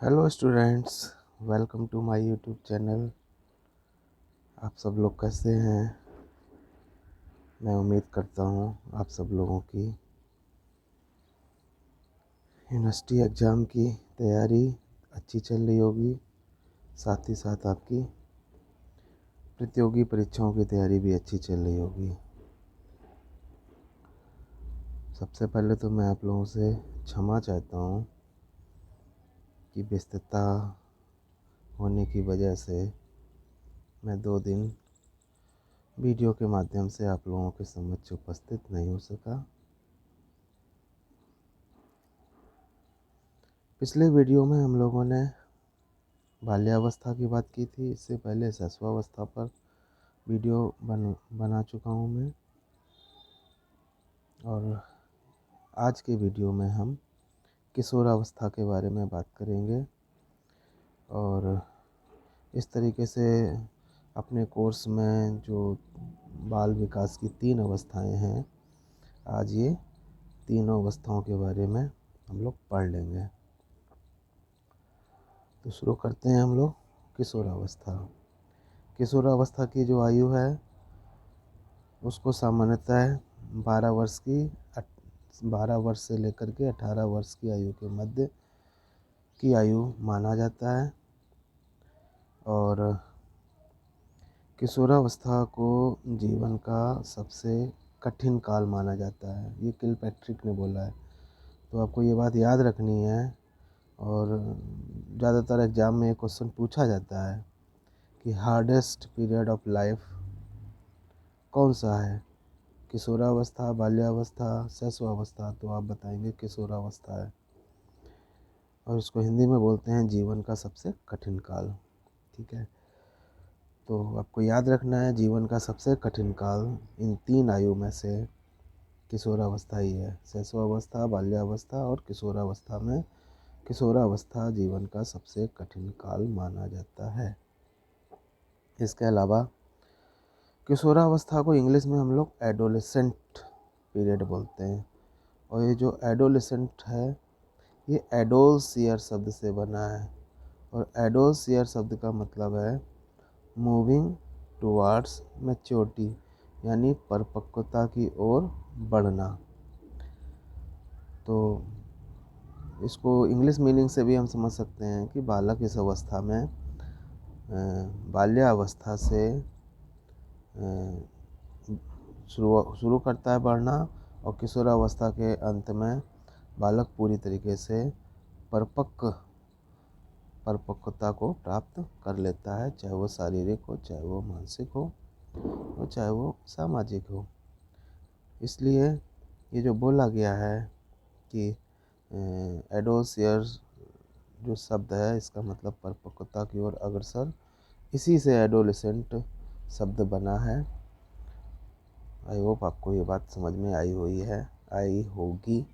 Hello students, welcome to my YouTube channel. आप सब लोग कैसे हैं? मैं उम्मीद करता हूँ आप सब लोगों की यूनिवर्सिटी एग्ज़ाम की तैयारी अच्छी चल रही होगी। साथ ही साथ आपकी प्रतियोगी परीक्षाओं की तैयारी भी अच्छी चल रही होगी। सबसे पहले तो मैं आप लोगों से क्षमा चाहता हूँ कि व्यस्तता होने की वजह से मैं 2 दिन वीडियो के माध्यम से आप लोगों के समक्ष उपस्थित नहीं हो सका। पिछले वीडियो में हम लोगों ने बाल्यावस्था की बात की थी। इससे पहले शैशवावस्था पर वीडियो बना चुका हूँ मैं। और आज के वीडियो में हम किशोरावस्था के बारे में बात करेंगे। और इस तरीके से अपने कोर्स में जो बाल विकास की 3 अवस्थाएं हैं, आज ये तीनों अवस्थाओं के बारे में हम लोग पढ़ लेंगे। तो शुरू करते हैं हम लोग। किशोरावस्था। किशोरावस्था की जो आयु है उसको सामान्यतः 12 वर्ष से लेकर के 18 वर्ष की आयु के मध्य की आयु माना जाता है। और किशोरावस्था को जीवन का सबसे कठिन काल माना जाता है, ये किलपैट्रिक ने बोला है। तो आपको ये बात याद रखनी है। और ज़्यादातर एग्ज़ाम में ये क्वेश्चन पूछा जाता है कि हार्डेस्ट पीरियड ऑफ लाइफ कौन सा है, किशोरावस्था, बाल्यावस्था, शैशवावस्था। तो आप बताएंगे किशोरावस्था है। और इसको हिंदी में बोलते हैं जीवन का सबसे कठिन काल। ठीक है, तो आपको याद रखना है जीवन का सबसे कठिन काल इन 3 आयु में से किशोरावस्था ही है। शैशवावस्था, बाल्यावस्था और किशोरावस्था में किशोरावस्था जीवन का सबसे कठिन काल माना जाता है। इसके अलावा किशोरावस्था को इंग्लिश में हम लोग एडोलेसेंट पीरियड बोलते हैं। और ये जो एडोलेसेंट है ये एडोल्सियर शब्द से बना है। और एडोल्सियर शब्द का मतलब है मूविंग टुवार्ड्स मैच्योरिटी, यानी परिपक्वता की ओर बढ़ना। तो इसको इंग्लिश मीनिंग से भी हम समझ सकते हैं कि बालक इस अवस्था में बाल्यावस्था से शुरू करता है बढ़ना, और किशोरावस्था के अंत में बालक पूरी तरीके से परिपक्वता को प्राप्त कर लेता है, चाहे वो शारीरिक हो, चाहे वो मानसिक हो, और चाहे वो सामाजिक हो। इसलिए ये जो बोला गया है कि एडोल्सियर जो शब्द है इसका मतलब परिपक्वता की ओर अग्रसर, इसी से एडोलेसेंट शब्द बना है। आई होप आपको ये बात समझ में आई होगी।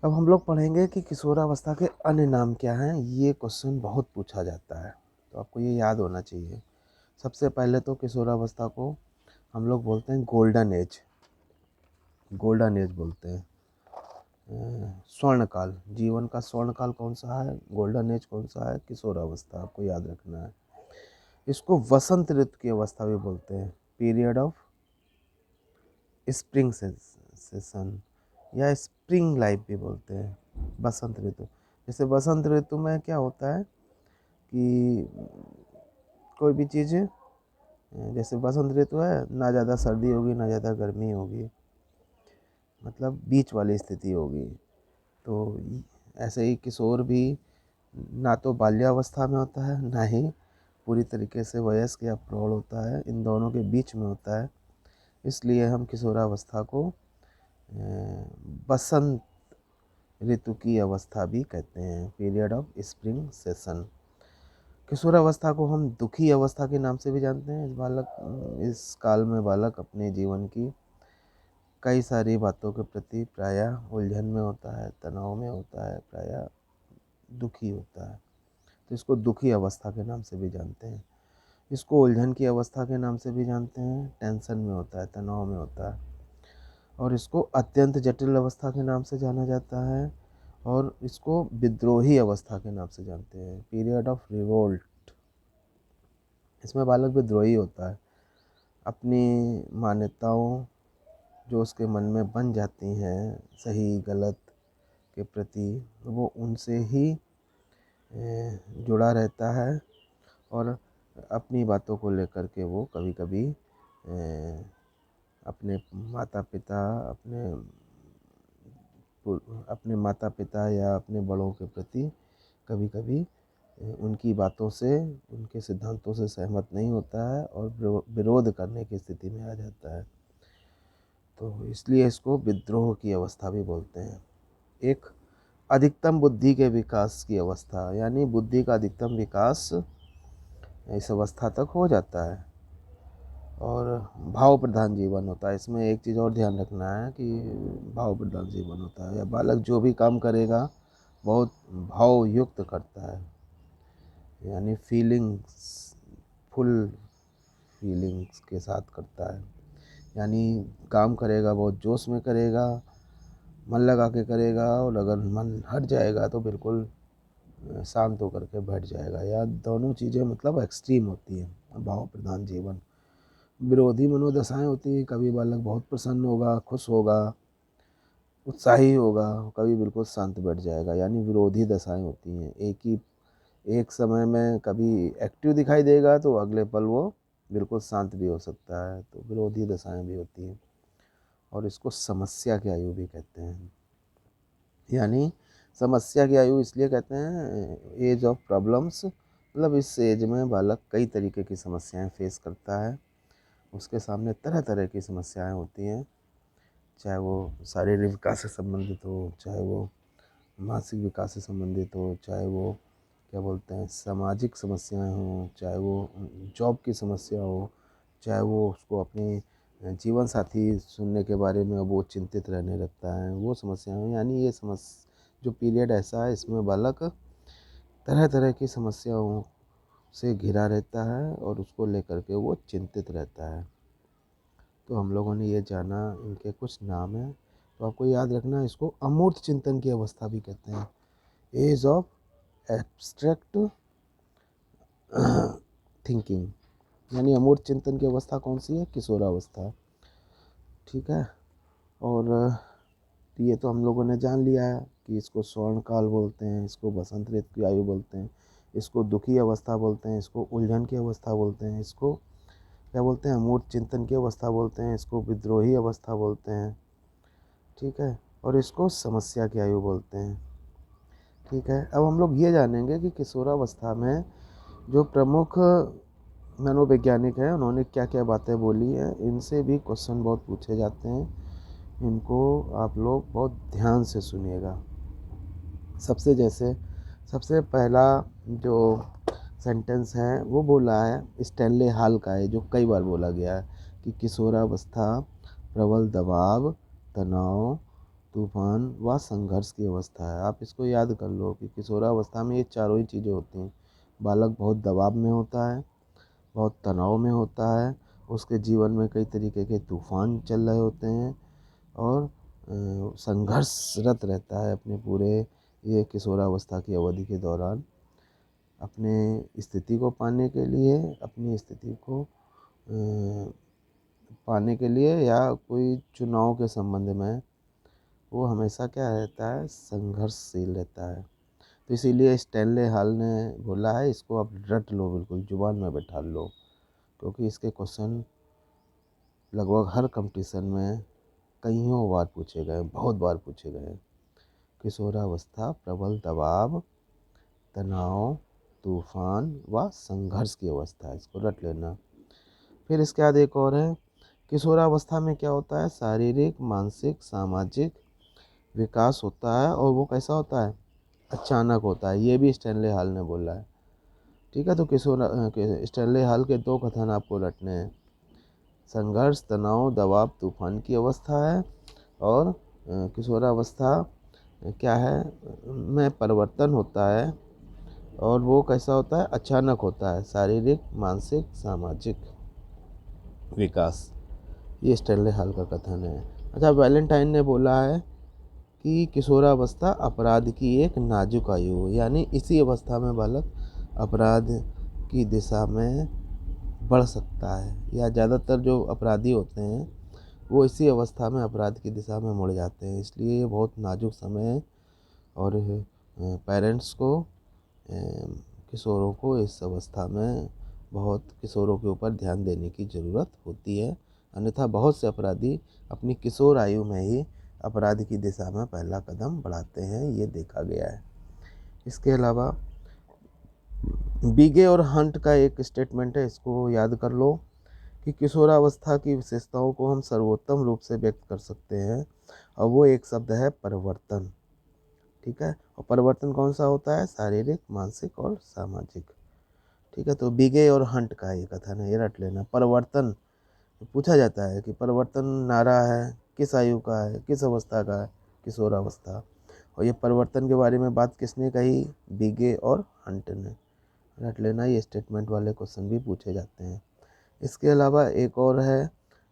अब हम लोग पढ़ेंगे कि किशोरावस्था के अन्य नाम क्या हैं। ये क्वेश्चन बहुत पूछा जाता है, तो आपको ये याद होना चाहिए। सबसे पहले तो किशोरावस्था को हम लोग बोलते हैं गोल्डन एज। गोल्डन एज बोलते हैं स्वर्ण काल। जीवन का स्वर्ण काल कौन सा है, गोल्डन एज कौन सा है, किशोरावस्था। आपको याद रखना है। इसको वसंत ऋतु की अवस्था भी बोलते हैं, पीरियड ऑफ स्प्रिंग सेशन, या स्प्रिंग लाइफ भी बोलते हैं, बसंत ऋतु। जैसे बसंत ऋतु में क्या होता है कि कोई भी चीज़, जैसे बसंत ऋतु है, ना ज़्यादा सर्दी होगी ना ज़्यादा गर्मी होगी, मतलब बीच वाली स्थिति होगी। तो ऐसे ही किशोर भी ना तो बाल्यावस्था में होता है, ना ही पूरी तरीके से वयस्क या प्रौढ़ होता है, इन दोनों के बीच में होता है। इसलिए हम किशोरावस्था को बसंत ऋतु की अवस्था भी कहते हैं, पीरियड ऑफ स्प्रिंग सेशन। किशोरावस्था को हम दुखी अवस्था के नाम से भी जानते हैं। इस काल में बालक अपने जीवन की कई सारी बातों के प्रति प्रायः उलझन में होता है, तनाव में होता है, प्रायः दुखी होता है। तो इसको दुखी अवस्था के नाम से भी जानते हैं। इसको उलझन की अवस्था के नाम से भी जानते हैं, टेंशन में होता है, तनाव में होता है। और इसको अत्यंत जटिल अवस्था के नाम से जाना जाता है। और इसको विद्रोही अवस्था के नाम से जानते हैं, पीरियड ऑफ रिवोल्ट। इसमें बालक विद्रोही होता है, अपनी मान्यताओं जो उसके मन में बन जाती हैं सही गलत के प्रति, वो उनसे ही जुड़ा रहता है। और अपनी बातों को लेकर के वो कभी कभी अपने माता पिता अपने माता पिता या अपने बड़ों के प्रति कभी कभी उनकी बातों से, उनके सिद्धांतों से सहमत नहीं होता है और विरोध करने की स्थिति में आ जाता है। तो इसलिए इसको विद्रोह की अवस्था भी बोलते हैं। एक अधिकतम बुद्धि के विकास की अवस्था, यानी बुद्धि का अधिकतम विकास इस अवस्था तक हो जाता है और भाव प्रधान जीवन होता है। इसमें एक चीज़ और ध्यान रखना है कि भाव प्रधान जीवन होता है, या बालक जो भी काम करेगा बहुत भाव युक्त करता है, यानी फुल फीलिंग्स के साथ करता है। यानी काम करेगा बहुत जोश में करेगा, मन लगा के करेगा, और अगर मन हट जाएगा तो बिल्कुल शांत होकर के बैठ जाएगा। या दोनों चीज़ें मतलब एक्सट्रीम होती हैं भाव प्रधान जीवन। विरोधी मनोदशाएं होती हैं, कभी बालक बहुत प्रसन्न होगा, खुश होगा, उत्साही होगा, कभी बिल्कुल शांत बैठ जाएगा, यानी विरोधी दशाएं होती हैं। एक समय में कभी एक्टिव दिखाई देगा तो अगले पल वो बिल्कुल शांत भी हो सकता है, तो विरोधी दशाएं भी होती हैं। और इसको समस्या की आयु भी कहते हैं। यानी समस्या की आयु इसलिए कहते हैं एज ऑफ प्रॉब्लम्स, मतलब इस एज में बालक कई तरीके की समस्याएं फेस करता है। उसके सामने तरह तरह की समस्याएं होती हैं, चाहे वो शारीरिक विकास से संबंधित हो, चाहे वो मानसिक विकास से संबंधित हो, चाहे वो क्या बोलते हैं सामाजिक समस्याएं हों, चाहे वो जॉब की समस्या हो, चाहे वो उसको अपनी जीवन साथी सुनने के बारे में वो चिंतित रहने लगता है, वो समस्याएं। यानी ये जो पीरियड ऐसा है, इसमें बालक तरह तरह की समस्याओं से घिरा रहता है और उसको लेकर के वो चिंतित रहता है। तो हम लोगों ने ये जाना, इनके कुछ नाम हैं, तो आपको याद रखना, इसको अमूर्त चिंतन की अवस्था भी कहते हैं, एज ऑफ एब्स्ट्रैक्ट थिंकिंग। यानी अमूर्त चिंतन की अवस्था कौन सी है? किशोरावस्था। ठीक है। और ये तो हम लोगों ने जान लिया है कि इसको स्वर्ण काल बोलते हैं, इसको बसंत ऋतु की आयु बोलते हैं, इसको दुखी अवस्था बोलते हैं, इसको उलझन की अवस्था बोलते हैं, इसको क्या बोलते हैं अमूर्त चिंतन की अवस्था बोलते हैं, इसको विद्रोही अवस्था बोलते हैं। ठीक है। और इसको समस्या की आयु बोलते हैं। ठीक है। अब हम लोग ये जानेंगे कि किशोरावस्था में जो प्रमुख मनोवैज्ञानिक हैं उन्होंने क्या क्या बातें बोली हैं, इनसे भी क्वेश्चन बहुत पूछे जाते हैं। इनको आप लोग बहुत ध्यान से सुनिएगा। सबसे पहला जो सेंटेंस है वो बोला है स्टैनले हाल का है, जो कई बार बोला गया है कि किशोरावस्था प्रबल दबाव, तनाव, तूफान व संघर्ष की अवस्था है। आप इसको याद कर लो कि किशोरावस्था में ये चारों ही चीज़ें होती हैं। बालक बहुत दबाव में होता है, बहुत तनाव में होता है, उसके जीवन में कई तरीके के तूफान चल रहे होते हैं, और संघर्षरत रहता है अपने पूरे ये किशोरावस्था की अवधि के दौरान, अपने स्थिति को पाने के लिए, अपनी स्थिति को पाने के लिए, या कोई चुनाव के संबंध में वो हमेशा क्या रहता है? संघर्षशील रहता है। तो इसीलिए स्टैनले हॉल ने बोला है इसको आप रट लो, बिल्कुल जुबान में बैठा लो, क्योंकि इसके क्वेश्चन लगभग हर कंपटीशन में कईयों बार पूछे गए, बहुत बार पूछे गए। किशोरावस्था प्रबल दबाव, तनाव, तूफान व संघर्ष की अवस्था है, इसको रट लेना। फिर इसके बाद एक और है, किशोरावस्था में क्या होता है? शारीरिक, मानसिक, सामाजिक विकास होता है, और वो कैसा होता है? अचानक होता है। ये भी स्टैनले हॉल ने बोला है। ठीक है। तो स्टैनले हॉल के दो कथन आपको रटने हैं, संघर्ष, तनाव, दबाव, तूफान की अवस्था है, और किशोरावस्था क्या है में परिवर्तन होता है, और वो कैसा होता है? अचानक होता है। शारीरिक, मानसिक, सामाजिक विकास, ये स्टैनले हॉल का कथन है। अच्छा, वैलेंटाइन ने बोला है कि किशोरावस्था अपराध की एक नाजुक आयु है, यानी इसी अवस्था में बालक अपराध की दिशा में बढ़ सकता है, या ज़्यादातर जो अपराधी होते हैं वो इसी अवस्था में अपराध की दिशा में मुड़ जाते हैं। इसलिए ये बहुत नाजुक समय है और पेरेंट्स को किशोरों को इस अवस्था में बहुत किशोरों के ऊपर ध्यान देने की ज़रूरत होती है। अन्यथा बहुत से अपराधी अपनी किशोर आयु में ही अपराध की दिशा में पहला कदम बढ़ाते हैं, ये देखा गया है। इसके अलावा बीगे और हंट का एक स्टेटमेंट है, इसको याद कर लो कि किशोरावस्था की विशेषताओं को हम सर्वोत्तम रूप से व्यक्त कर सकते हैं, और वो एक शब्द है परिवर्तन। ठीक है, और परिवर्तन कौन सा होता है? शारीरिक, मानसिक और सामाजिक। ठीक है, तो बीगे और हंट का ये कथन है, ये रट लेना। परिवर्तन पूछा जाता है कि परिवर्तन नारा है किस आयु का है, किस अवस्था का है? किशोरावस्था। और ये परिवर्तन के बारे में बात किसने कही? बीगे और हंट ने। रट लेना, ये स्टेटमेंट वाले क्वेश्चन भी पूछे जाते हैं। इसके अलावा एक और है,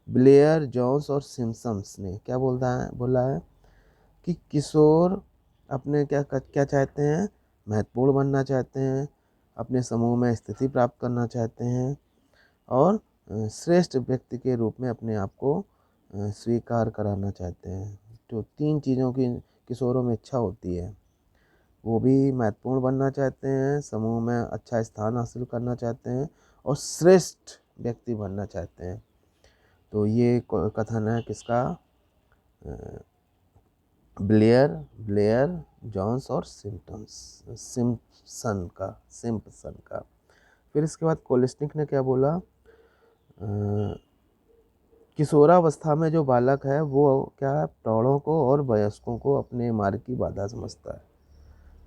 ब्लेयर, जोन्स और सिम्पसन्स ने क्या बोला है कि किशोर अपने क्या चाहते हैं? महत्वपूर्ण बनना चाहते हैं, अपने समूह में स्थिति प्राप्त करना चाहते हैं, और श्रेष्ठ व्यक्ति के रूप में अपने आप को स्वीकार कराना चाहते हैं। जो 3 चीज़ों की किशोरों में इच्छा होती है, वो भी महत्वपूर्ण बनना चाहते हैं, समूह में अच्छा स्थान हासिल करना चाहते हैं, और श्रेष्ठ व्यक्ति बनना चाहते हैं। तो ये कथन है किसका? ब्लेयर, जोन्स और सिम्पसन का। फिर इसके बाद कोलिस्टिक ने क्या बोला? किशोरावस्था में जो बालक है वो क्या है? प्रौढ़ों को और वयस्कों को अपने मार्ग की बाधा समझता है।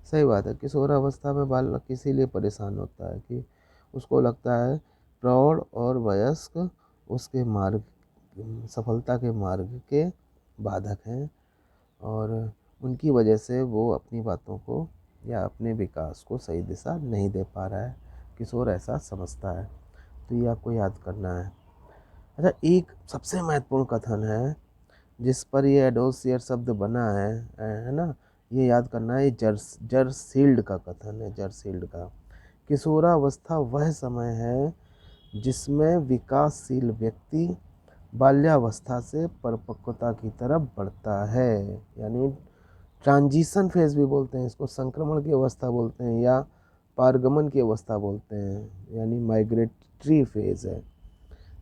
सही बात है, किशोरावस्था में बालक इसीलिए परेशान होता है कि उसको लगता है प्रौढ़ और वयस्क उसके मार्ग, सफलता के मार्ग के बाधक हैं, और उनकी वजह से वो अपनी बातों को या अपने विकास को सही दिशा नहीं दे पा रहा है। किशोर ऐसा समझता है, तो ये आपको याद करना है। अच्छा, एक सबसे महत्वपूर्ण कथन है जिस पर ये एडोसियर शब्द बना है ना, ये याद करना है। जरसील्ड का कथन है, जरसील्ड का। किशोरावस्था वह समय है जिसमें विकासशील व्यक्ति बाल्यावस्था से परिपक्वता की तरफ बढ़ता है, यानी ट्रांजिशन फेज भी बोलते हैं इसको, संक्रमण की अवस्था बोलते हैं, या पारगमन की अवस्था बोलते हैं, यानी माइग्रेटरी फेज है।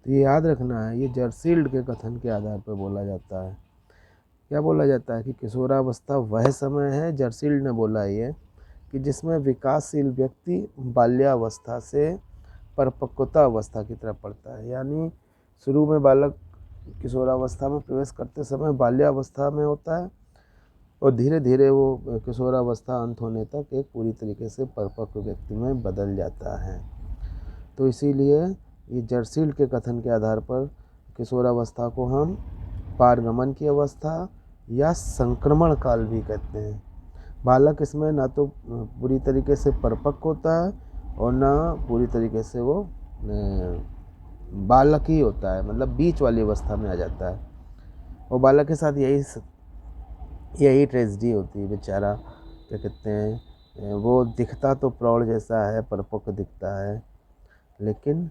तो ये याद रखना है, ये जरसील्ड के कथन के आधार पर बोला जाता है। क्या बोला जाता है कि किशोरावस्था वह समय है, जरसील्ड ने बोला ये, कि जिसमें विकासशील व्यक्ति बाल्यावस्था से परिपक्वता अवस्था की तरफ बढ़ता है। यानी शुरू में बालक किशोरावस्था में प्रवेश करते समय बाल्यावस्था में होता है, और धीरे धीरे वो किशोरावस्था अंत होने तक एक पूरी तरीके से परिपक्व व्यक्ति में बदल जाता है। तो इसीलिए ये जरसील्ड के कथन के आधार पर किशोरावस्था को हम पारगमन की अवस्था या संक्रमण काल भी कहते हैं। बालक इसमें ना तो पूरी तरीके से परिपक्व होता है और ना पूरी तरीके से वो बालक ही होता है, मतलब बीच वाली अवस्था में आ जाता है। और बालक के साथ यही ट्रेजेडी होती है, बेचारा क्या कहते हैं, वो दिखता तो प्रौढ़ जैसा है, परिपक्व दिखता है, लेकिन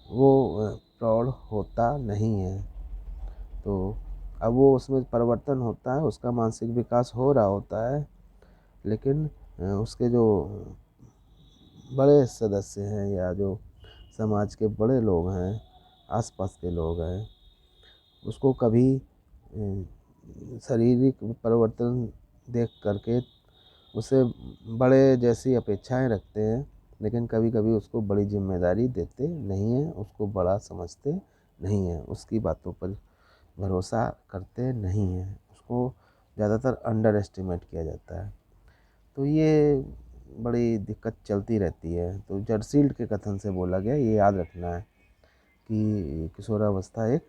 वो प्रौढ़ होता नहीं है। तो अब वो उसमें परिवर्तन होता है, उसका मानसिक विकास हो रहा होता है, लेकिन उसके जो बड़े सदस्य हैं या जो समाज के बड़े लोग हैं, आसपास के लोग हैं, उसको कभी शारीरिक परिवर्तन देख करके उसे बड़े जैसी अपेक्षाएं रखते हैं, लेकिन कभी कभी उसको बड़ी जिम्मेदारी देते नहीं हैं, उसको बड़ा समझते नहीं हैं, उसकी बातों पर भरोसा करते नहीं हैं, उसको ज़्यादातर अंडर एस्टिमेट किया जाता है। तो ये बड़ी दिक्कत चलती रहती है। तो जरसील्ड के कथन से बोला गया, ये याद रखना है कि किशोरावस्था एक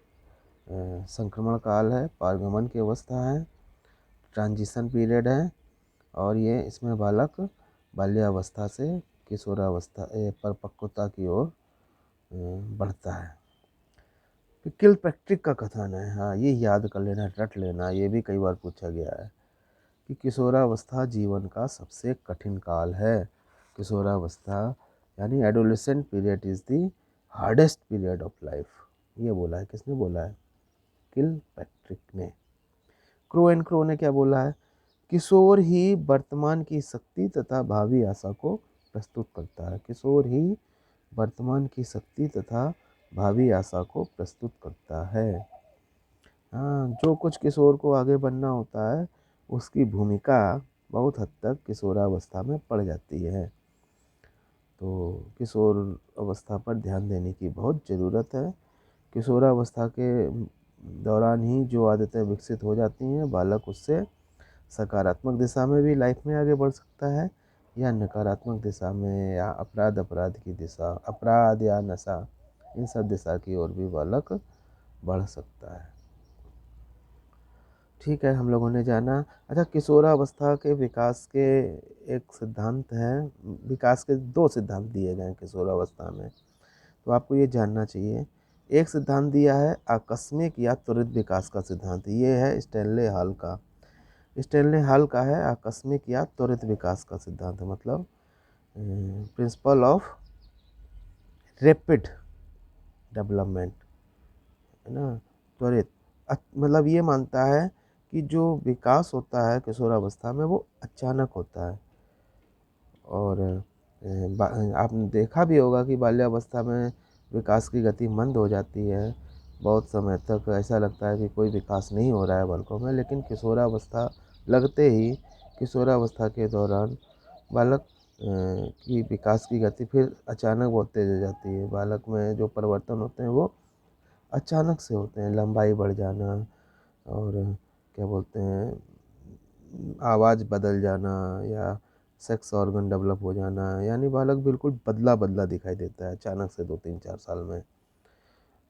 संक्रमण काल है, पारगमन की अवस्था है, ट्रांजिशन पीरियड है, और ये इसमें बालक बाल्यावस्था से किशोरावस्था परिपक्वता की ओर बढ़ता है। कि किलपैट्रिक का कथन है, हाँ ये याद कर लेना, रट लेना, ये भी कई बार पूछा गया है कि किशोरावस्था जीवन का सबसे कठिन काल है। किशोरावस्था यानी adolescent period is the hardest period of life. ये बोला है, किसने बोला है? किलपैट्रिक ने। क्रो एंड क्रो ने क्या बोला है? किशोर ही वर्तमान की शक्ति तथा भावी आशा को प्रस्तुत करता है। किशोर ही वर्तमान की शक्ति तथा भावी आशा को प्रस्तुत करता है। हाँ, जो कुछ किशोर को आगे बढ़ना होता है उसकी भूमिका बहुत हद तक किशोरावस्था में पड़ जाती है। तो किशोर अवस्था पर ध्यान देने की बहुत ज़रूरत है। किशोरावस्था के दौरान ही जो आदतें विकसित हो जाती हैं, बालक उससे सकारात्मक दिशा में भी लाइफ में आगे बढ़ सकता है, या नकारात्मक दिशा में, या अपराध की दिशा, अपराध या नशा, इन सब दिशा की ओर भी बालक बढ़ सकता है। ठीक है, हम लोगों ने जाना। अच्छा, किशोरावस्था के विकास के एक सिद्धांत है, विकास के 2 सिद्धांत दिए गए हैं किशोरावस्था में, तो आपको ये जानना चाहिए। एक सिद्धांत दिया है आकस्मिक या त्वरित विकास का सिद्धांत, ये है स्टैनले हॉल का। स्टैनले हॉल का है आकस्मिक या त्वरित विकास का सिद्धांत, मतलब प्रिंसिपल ऑफ रैपिड डेवलपमेंट, है ना, त्वरित। मतलब ये मानता है कि जो विकास होता है किशोरावस्था में वो अचानक होता है। और आपने देखा भी होगा कि बाल्यावस्था में विकास की गति मंद हो जाती है, बहुत समय तक ऐसा लगता है कि कोई विकास नहीं हो रहा है बालकों में, लेकिन किशोरावस्था लगते ही किशोरावस्था के दौरान बालक की विकास की गति फिर अचानक बहुत तेज हो जाती है। बालक में जो परिवर्तन होते हैं वो अचानक से होते हैं, लंबाई बढ़ जाना, और क्या बोलते हैं, आवाज़ बदल जाना, या सेक्स ऑर्गन डेवलप हो जाना, यानी बालक बिल्कुल बदला बदला दिखाई देता है अचानक से 2-3-4 साल में।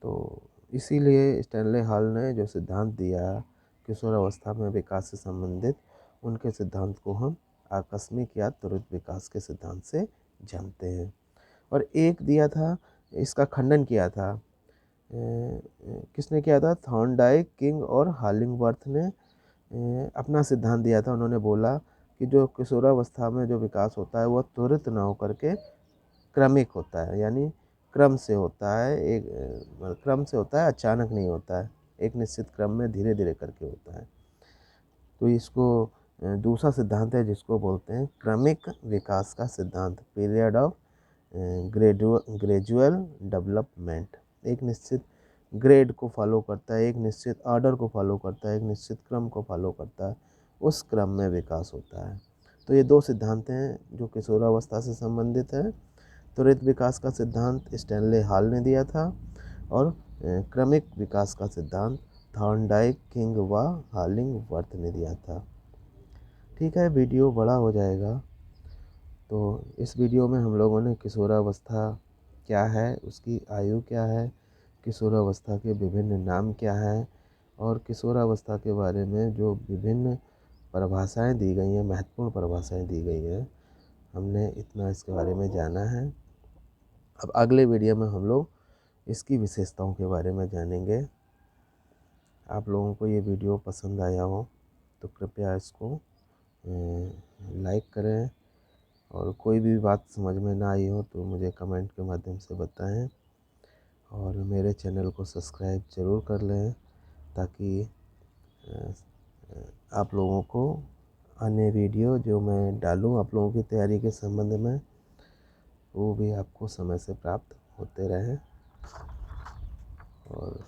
तो इसीलिए स्टैनले हॉल ने जो सिद्धांत दिया किशोरावस्था में विकास से संबंधित, उनके सिद्धांत को हम आकस्मिक या त्वरित विकास के सिद्धांत से जानते हैं। और एक दिया था, इसका खंडन किया था, किसने किया था? थॉर्नडाइक, किंग और हॉलिंगवर्थ ने अपना सिद्धांत दिया था। उन्होंने बोला कि जो किशोरावस्था में जो विकास होता है वह त्वरित ना होकर के क्रमिक होता है, यानी क्रम से होता है, एक क्रम से होता है, अचानक नहीं होता है, एक निश्चित क्रम में धीरे धीरे करके होता है। तो इसको दूसरा सिद्धांत है जिसको बोलते हैं क्रमिक विकास का सिद्धांत, पीरियड ऑफ ग्रेजुअल डेवलपमेंट। एक निश्चित ग्रेड को फॉलो करता है, एक निश्चित ऑर्डर को फॉलो करता है, एक निश्चित क्रम को फॉलो करता है, उस क्रम में विकास होता है। तो ये 2 सिद्धांत हैं जो किशोरावस्था से संबंधित हैं। त्वरित विकास का सिद्धांत स्टैनले हॉल ने दिया था, और क्रमिक विकास का सिद्धांत थॉर्नडाइक, किंग व हॉलिंगवर्थ ने दिया था। ठीक है, वीडियो बड़ा हो जाएगा, तो इस वीडियो में हम लोगों ने किशोरावस्था क्या है, उसकी आयु क्या है, किशोरावस्था के विभिन्न नाम क्या हैं, और किशोरावस्था के बारे में जो विभिन्न परिभाषाएं दी गई हैं, महत्वपूर्ण परिभाषाएं दी गई हैं, हमने इतना इसके बारे में जाना है। अब अगले वीडियो में हम लोग इसकी विशेषताओं के बारे में जानेंगे। आप लोगों को ये वीडियो पसंद आया हो तो कृपया इसको लाइक करें, और कोई भी बात समझ में ना आई हो तो मुझे कमेंट के माध्यम से बताएं, और मेरे चैनल को सब्सक्राइब ज़रूर कर लें ताकि आप लोगों को अन्य वीडियो जो मैं डालूं आप लोगों की तैयारी के संबंध में, वो भी आपको समय से प्राप्त होते रहें। और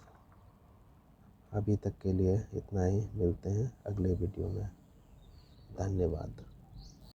अभी तक के लिए इतना ही, मिलते हैं अगले वीडियो में। धन्यवाद।